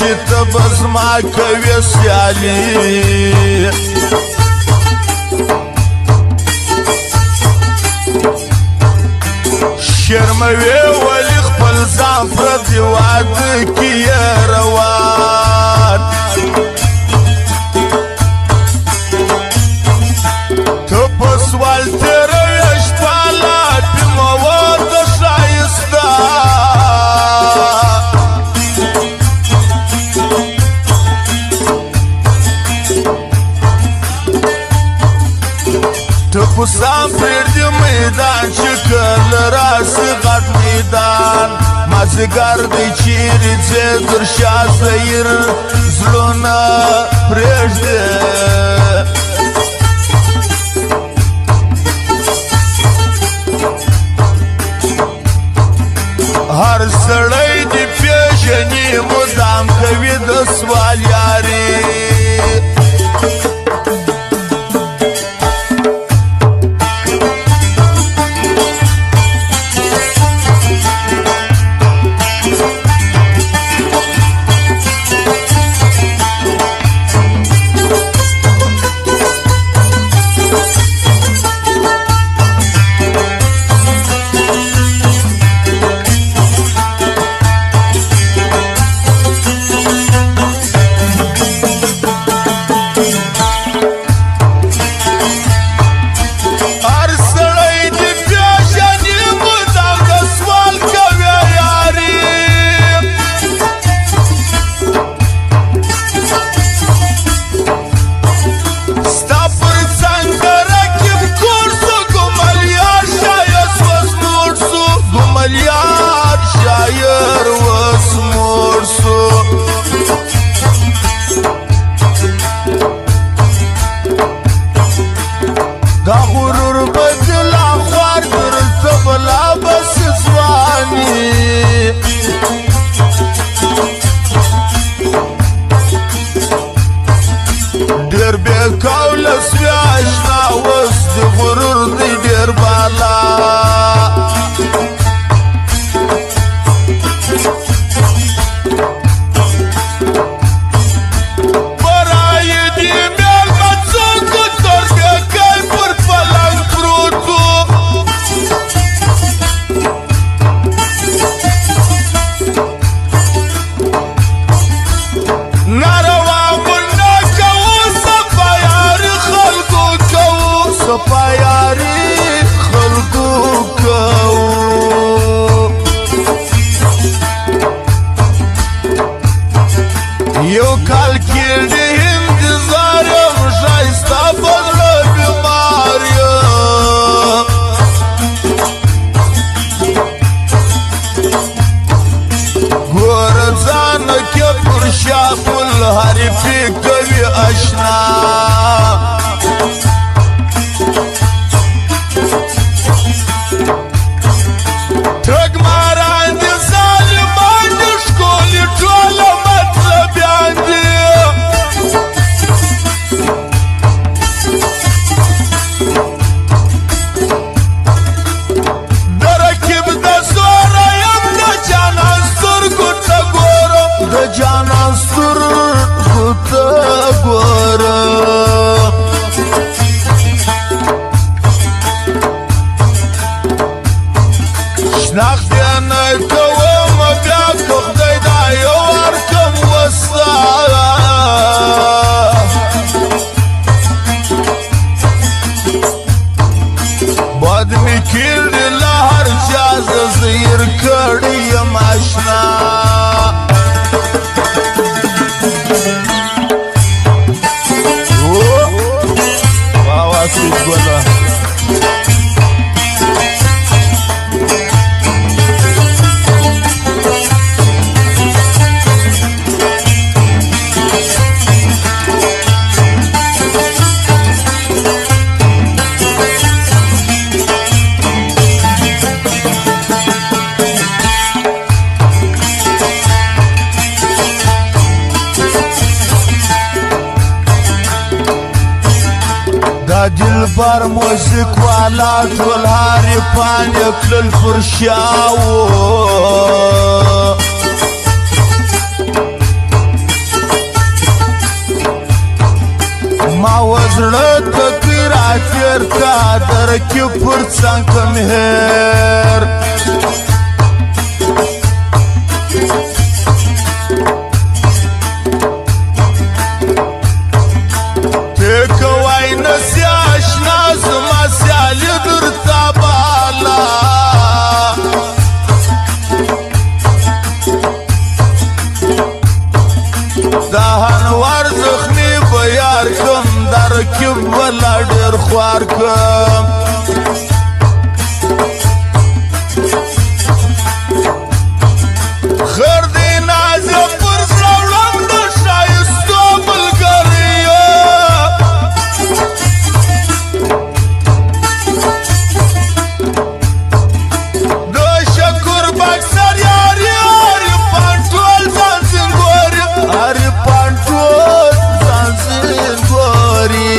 چې ته به زما کوې سیالي شرموي ولې خپل ځان پردي واده کې یې روان ته په سوال تېروې شپه لا پیموه د ښایسته ته په سام پرېږدي میدان چې کله راسي غټ میدان مازدیګر دی چیرې ځې در شا سیر زړونه پرېږدي هر سړی دې پېژني مدام کوي د سوال یاري دا غرور بدلا خوار درته بلا بس ځواني ډېر بې کوله سوې اشنا اوس د غرور دی ډېر بالا سپایاری خلقو کوو یو کال کې د انتظار یم ښایسته په زړه بیمار یم ګوره ځانه کې پر شا پل حریفي کوي اشنا شناخت یې نه کوم بیا که خدای دا یو ورکم وسه باد مې کړي له هر چا زه زیر کړی یم اشنا واه سید ګله دلبر موزیک والا ټول حریفان یې کړل پر شا وو ما وزړه ته راتېر کا درکې پر څنګ مهر ته کوای نسي اشنا زما سیالي درته بالا دا هنوار زخمي به یار کم درکب ولا ډېر خوار کم خیر دی نازه پر زړه وړم د ښایستو ملګریو د شکر بکسر یار یاري پانټول ځان زنګوري هرې پانټول ځان زنګوري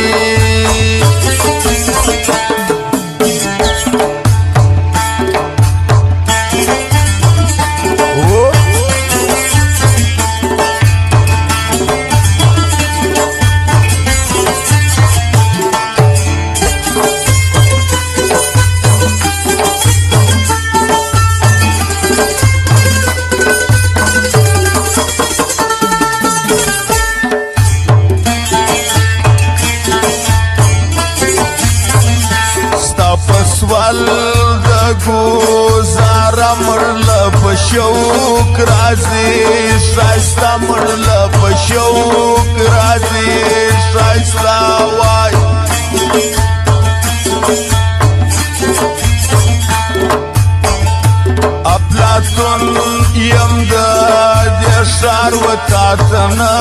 سوال د ګوزاره مړله په شوق راځي ښایسته مړله په شوق راځي ښایسته وای افلاطون یم د دې ښار وتا ته نه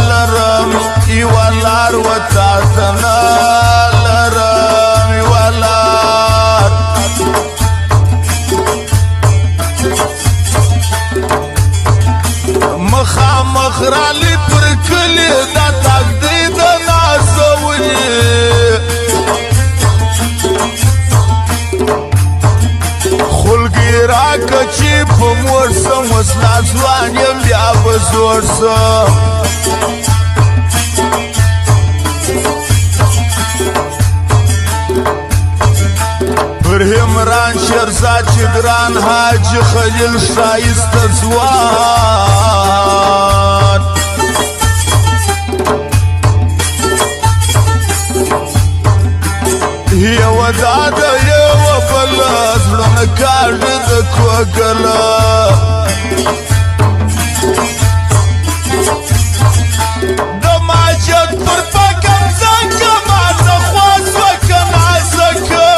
لرم یوه لار وتا ته نه لرم یوه لار مخامخ رالی پر کلی دا تاکدی د نازولي خلګي راکه چې په مور سم وسلا ځوان یم بیا به زوړ سم پر همران شرزاد چې ګران حاجي خلیل ښایسته ځوان یوه دا ده یوه بله زړه نه کاږي د کوږله د ماجد پر پکم ځکه ماته خواست وکه نازکه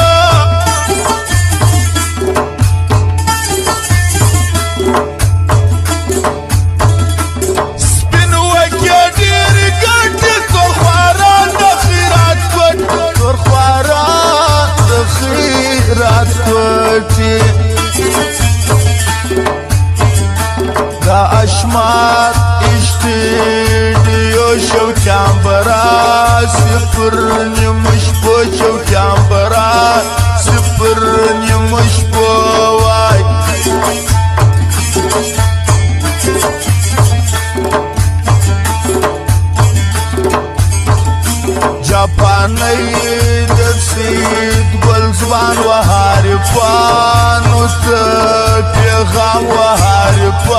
سپین وکې ډېرې ګټې تورخواران د خیرات کوټې تورخواران د خیرات کوټې دا اشمار اشتیدیو شوکیان برا سپر نیمش پو شوکیان برا سپر نیمش پو وای جاپانی د سید ګل ځوان و حارفانو ته پیغام و حارفانو